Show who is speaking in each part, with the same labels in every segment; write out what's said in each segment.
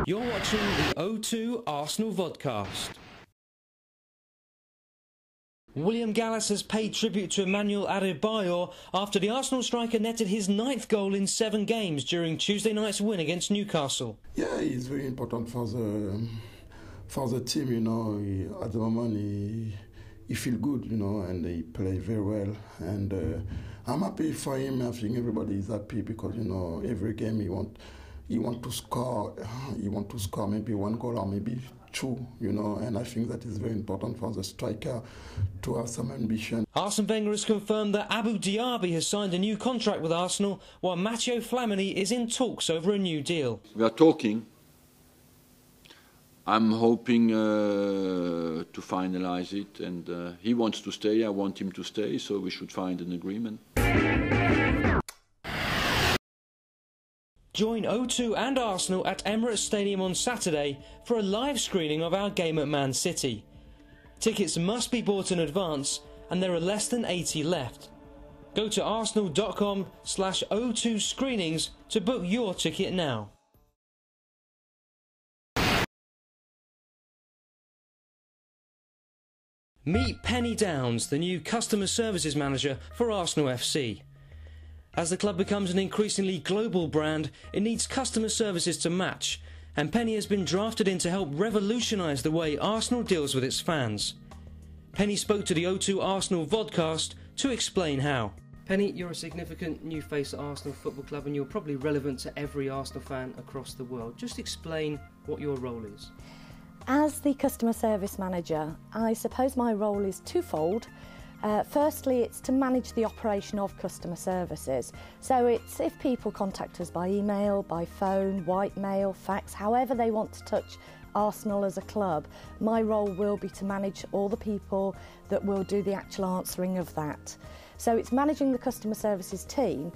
Speaker 1: You're watching the O2 Arsenal Vodcast. William Gallas has paid tribute to Emmanuel Adebayor after the Arsenal striker netted his 9th goal in 7 games during Tuesday night's win against Newcastle.
Speaker 2: Yeah, he's very important for the team, you know. At the moment, he feels good, you know, and he plays very well. And I'm happy for him. I think everybody is happy because, you know, every game he want to score. He want to score maybe 1 goal or maybe 2, you know, and I think that is very important for the striker to have some ambition.
Speaker 1: Arsene Wenger has confirmed that Abu Diaby has signed a new contract with Arsenal, while Matteo Flamini is in talks over a new deal.
Speaker 3: We are talking. I'm hoping to finalise it, and he wants to stay, I want him to stay, so we should find an agreement.
Speaker 1: Join O2 and Arsenal at Emirates Stadium on Saturday for a live screening of our game at Man City. Tickets must be bought in advance, and there are less than 80 left. Go to arsenal.com/O2 screenings to book your ticket now. Meet Penny Downs, the new Customer Services Manager for Arsenal FC. As the club becomes an increasingly global brand, it needs customer services to match, and Penny has been drafted in to help revolutionise the way Arsenal deals with its fans. Penny spoke to the O2 Arsenal Vodcast to explain how. Penny, you're a significant new face at Arsenal Football Club, and you're probably relevant to every Arsenal fan across the world. Just explain what your role is.
Speaker 4: As the Customer Service Manager, I suppose my role is twofold. Firstly, it's to manage the operation of customer services. So it's if people contact us by email, by phone, white mail, fax, however they want to touch Arsenal as a club, my role will be to manage all the people that will do the actual answering of that. So it's managing the customer services team,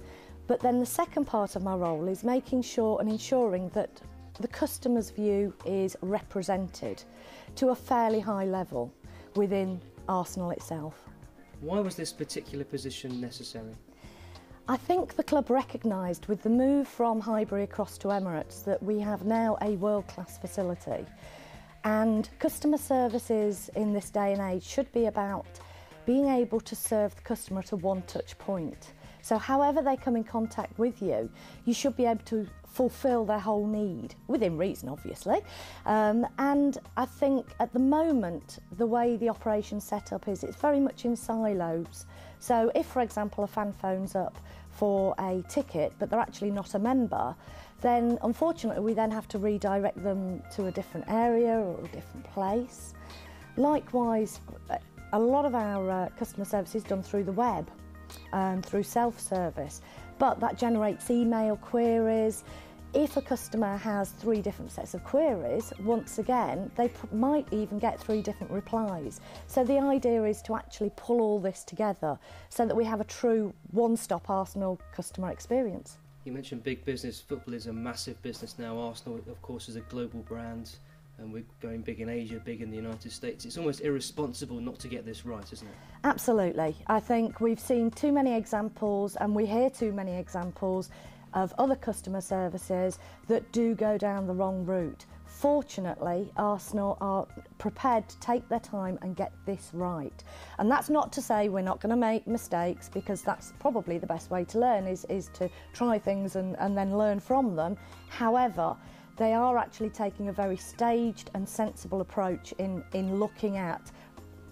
Speaker 4: but then the second part of my role is making sure and ensuring that the customer's view is represented to a fairly high level within Arsenal itself.
Speaker 1: Why was this particular position necessary?
Speaker 4: I think the club recognised with the move from Highbury across to Emirates that we have now a world-class facility, and customer services in this day and age should be about being able to serve the customer at a one-touch point. So however they come in contact with you, you should be able to fulfil their whole need, within reason obviously. And I think at the moment, the way the operation's set up is it's very much in silos. So if, for example, a fan phones up for a ticket, but they're actually not a member, then unfortunately we then have to redirect them to a different area or a different place. Likewise, a lot of our customer service is done through the web, through self-service, but that generates email queries. If a customer has 3 different sets of queries, once again, they might even get 3 different replies. So the idea is to actually pull all this together so that we have a true one-stop Arsenal customer experience.
Speaker 1: You mentioned big business. Football is a massive business now. Arsenal, of course, is a global brand, and we're going big in Asia, big in the United States. It's almost irresponsible not to get this right, isn't it?
Speaker 4: Absolutely. I think we've seen too many examples, and we hear too many examples of other customer services that do go down the wrong route. Fortunately, Arsenal are prepared to take their time and get this right. And that's not to say we're not going to make mistakes, because that's probably the best way to learn, is to try things and then learn from them. However, they are actually taking a very staged and sensible approach in looking at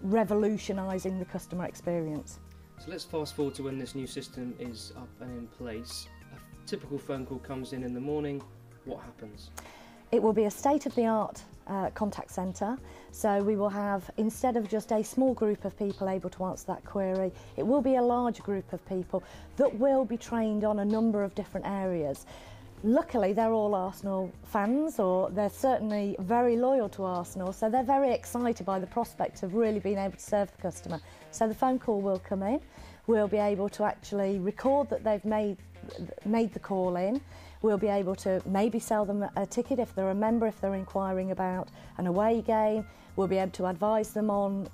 Speaker 4: revolutionising the customer experience.
Speaker 1: So let's fast forward to when this new system is up and in place. A typical phone call comes in the morning. What happens?
Speaker 4: It will be a state-of-the-art contact centre, so we will have, instead of just a small group of people able to answer that query, it will be a large group of people that will be trained on a number of different areas. Luckily, they're all Arsenal fans, or they're certainly very loyal to Arsenal, so they're very excited by the prospect of really being able to serve the customer. So the phone call will come in, we'll be able to actually record that they've made the call in, we'll be able to maybe sell them a ticket if they're a member, if they're inquiring about an away game, we'll be able to advise them on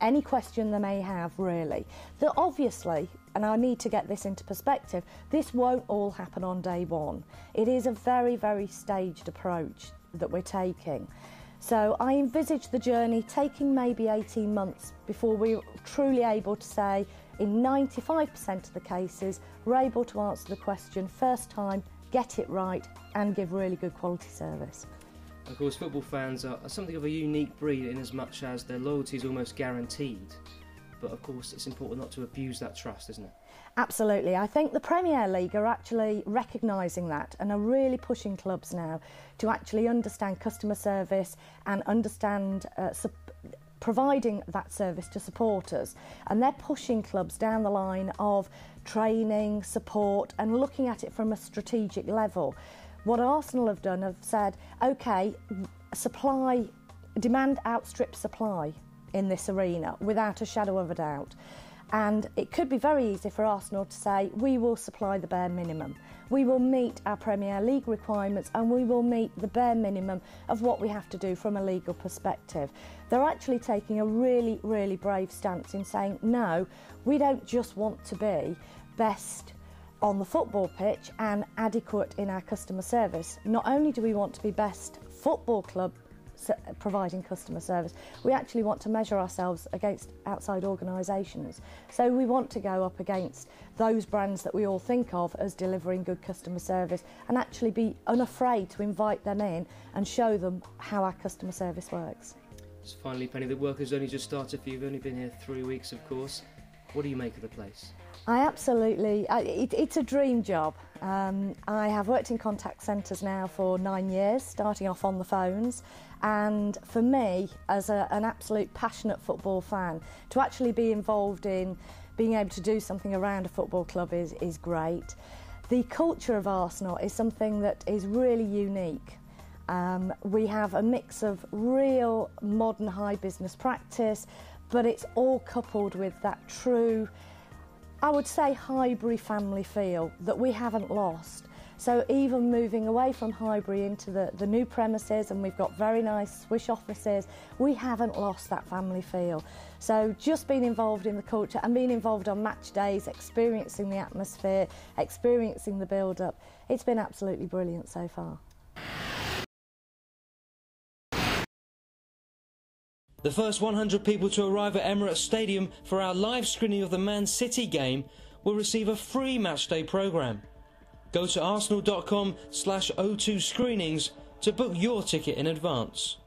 Speaker 4: any question they may have, really. That obviously, and I need to get this into perspective, this won't all happen on day one. It is a very, very staged approach. that we're taking. So I envisage the journey taking maybe 18 months before we're truly able to say, in 95% of the cases, we're able to answer the question first time, get it right, and give really good quality service.
Speaker 1: Of course, football fans are something of a unique breed in as much as their loyalty is almost guaranteed. But of course, it's important not to abuse that trust, isn't it?
Speaker 4: Absolutely. I think the Premier League are actually recognising that and are really pushing clubs now to actually understand customer service and understand providing that service to supporters. And they're pushing clubs down the line of training, support, and looking at it from a strategic level. What Arsenal have done, have said, OK, demand outstrips supply in this arena, without a shadow of a doubt. And it could be very easy for Arsenal to say, we will supply the bare minimum. We will meet our Premier League requirements and we will meet the bare minimum of what we have to do from a legal perspective. They're actually taking a really, really brave stance in saying, no, we don't just want to be best on the football pitch and adequate in our customer service. Not only do we want to be best football club providing customer service, we actually want to measure ourselves against outside organisations. So we want to go up against those brands that we all think of as delivering good customer service and actually be unafraid to invite them in and show them how our customer service works.
Speaker 1: So finally, Penny, the work has only just started for you. You've only been here 3 weeks, of course. What do you make of the place?
Speaker 4: It's a dream job. I have worked in contact centres now for 9 years, starting off on the phones. And for me, as an absolute passionate football fan, to actually be involved in being able to do something around a football club is great. The culture of Arsenal is something that is really unique. We have a mix of real modern high business practice, but it's all coupled with that true, I would say, Highbury family feel that we haven't lost. So even moving away from Highbury into the new premises, and we've got very nice swish offices, we haven't lost that family feel. So just being involved in the culture and being involved on match days, experiencing the atmosphere, experiencing the build-up, it's been absolutely brilliant so far.
Speaker 1: The first 100 people to arrive at Emirates Stadium for our live screening of the Man City game will receive a free matchday programme. Go to arsenal.com/O2 screenings to book your ticket in advance.